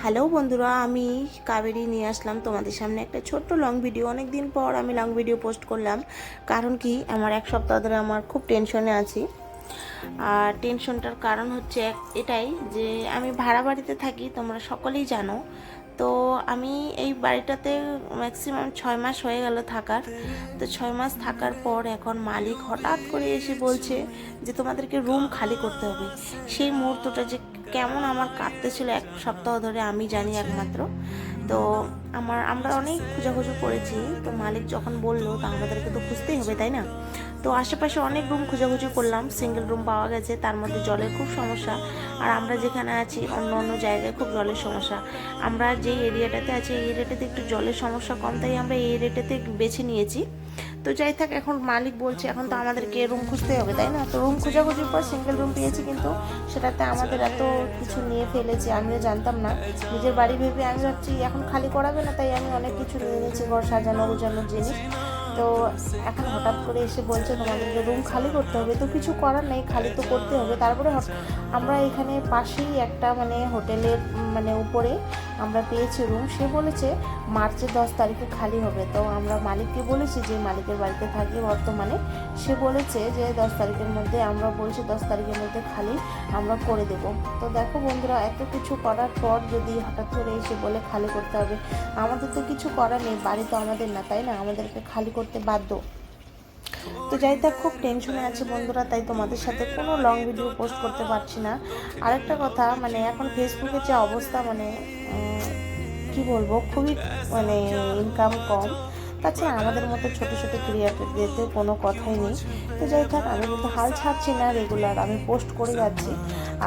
Hello বন্ধুরা, আমি কাবেরী নিয়ে আসলাম তোমাদের সামনে একটা ছোট্ট লং ভিডিও। অনেক দিন পর আমি লং ভিডিও পোস্ট করলাম। কারণ কি, আমার এক সপ্তাহ ধরে আমার খুব টেনশনে আছি। আর টেনশনটার কারণ হচ্ছে এটাই যে আমি ভাড়া বাড়িতে থাকি, তোমরা সকলেই জানো। তো আমি এই বাড়িটাতে ম্যাক্সিমাম 6 মাস হয়ে গেল থাকার। তো 6 মাস থাকার পর এখন মালিক হঠাৎ করে এসে বলছে যে তোমাদেরকে রুম খালি করতে হবে। সেই মুহূর্তটা যে কেমন আমার কাটতেছিল এক সপ্তাহ ধরে আমি জানি একমাত্র। তো আমরা অনেক খোঁজাখুঁজি করেছি। তো মালিক যখন বললো, তো আমাদেরকে তো খুঁজতেই হবে, তাই না? তো আশেপাশে অনেক রুম খোঁজাখুঁজি করলাম, সিঙ্গেল রুম পাওয়া গেছে, তার মধ্যে জলের খুব সমস্যা। আর আমরা যেখানে আছি অন্য অন্য জায়গায় খুব জলের সমস্যা। আমরা যেই এরিয়াটাতে আছি এই এরিয়াটাতে একটু জলের সমস্যা কম, তাই আমরা এই এরিয়াটাতে বেছে নিয়েছি। তো যাই থাক, এখন মালিক বলছে এখন তো আমাদেরকে রুম খুঁজতে হবে, তাই না? তো রুম খোঁজাখুঁজির পর সিঙ্গেল রুম পেয়েছি, কিন্তু সেটাতে আমাদের এত কিছু নিয়ে ফেলেছে, আমিও জানতাম না। নিজের বাড়ি ভেবে আমি ভাবছি এখন খালি করাবে না, তাই আমি অনেক কিছু নিয়ে নিয়েছি, ঘর সাজানো গোছানোর জিনিস। তো এখন হঠাৎ করে এসে বলছে তোমাদেরকে রুম খালি করতে হবে। তো কিছু করার নেই, খালি তো করতে হবে। তারপরে আমরা এখানে পাশেই একটা হোটেলের উপরে আমরা পেয়েছি রুম। সে বলেছে মার্চের 10 তারিখে খালি হবে। তো আমরা মালিককে বলেছি, যে মালিকের বাড়িতে থাকি বর্তমানে, সে বলেছে যে 10 তারিখের মধ্যে, আমরা বলছি 10 তারিখের মধ্যে খালি আমরা করে দেব। তো দেখো বন্ধুরা, এত কিছু করার পর যদি হঠাৎ করে এসে বলে খালি করতে হবে, আমাদের তো কিছু করার নেই, বাড়ি তো আমাদের না, তাই না? আমাদেরকে খালি করতে বাধ্য। তো যাই থাক, খুব টেনশনে আছে বন্ধুরা, তাই তোমাদের সাথে কোনো লং ভিডিও পোস্ট করতে পারছি না। আরেকটা কথা, এখন ফেসবুকের যে অবস্থা, কি বলবো, খুবই ইনকাম কম। তাছাড়া আমাদের মতো ছোটো ছোটো ক্রিয়েটরদের কোনো কথাই নেই। তো যাই থাক, আমি কিন্তু হাল ছাড়ছি না, রেগুলার আমি পোস্ট করে যাচ্ছি।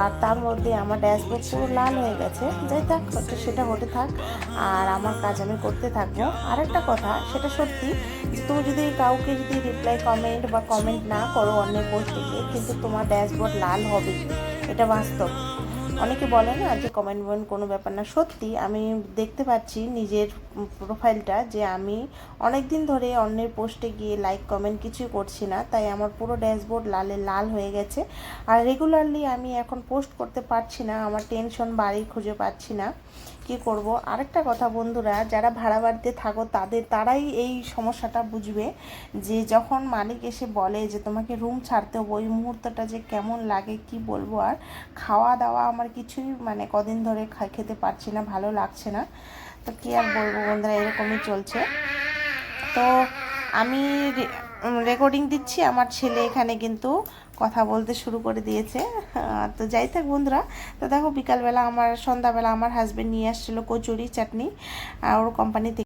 আর তার মধ্যে আমার ড্যাশবোর্ড পুরো লাল হয়ে গেছে। যাই থাক, সেটা হতে থাক, আর আমার কাজ আমি করতে থাকবো। আরেকটা কথা, সেটা সত্যি, যে তুমি যদি কাউকে রিপ্লাই কমেন্ট না করো অন্যের পোস্টে গিয়ে, কিন্তু তোমার ড্যাশবোর্ড লাল হবে, এটা বাস্তব। অনেকে বলে না যে কমেন্ট কোনো ব্যাপার না, সত্যি আমি দেখতে পাচ্ছি নিজের প্রোফাইলটা, যে আমি অনেক দিন ধরে অন্যের পোস্টে গিয়ে লাইক কমেন্ট কিছুই করছি না, তাই আমার পুরো ড্যাশবোর্ড লাল হয়ে গেছে। আর রেগুলারলি আমি এখন পোস্ট করতে পারছি না, আমার টেনশন বাড়ি খুঁজে পাচ্ছি না, কি করব। আরেকটা কথা বন্ধুরা, যারা ভাড়া বাড়িতে থাকো তারাই এই সমস্যাটা বুঝবে, যে যখন মালিক এসে বলে যে তোমাকে রুম ছাড়তে হবে, ওই মুহূর্তটা যে কেমন লাগে কি বলবো। আর খাওয়া দাওয়া আমার কিছুই কদিন ধরে খেতে পারছি না, ভালো লাগছে না। তো কী আর বলবো বন্ধুরা, এরকমই চলছে। তো আমি রেকর্ডিং দিচ্ছি, আমার ছেলে এখানে কিন্তু কথা বলতে শুরু করে দিয়েছে। তো যাই থাক বন্ধুরা, তো দেখো সন্ধ্যাবেলা আমার হাজব্যান্ড নিয়ে আসছিলো কচুরি চাটনি ওর কোম্পানি থেকে।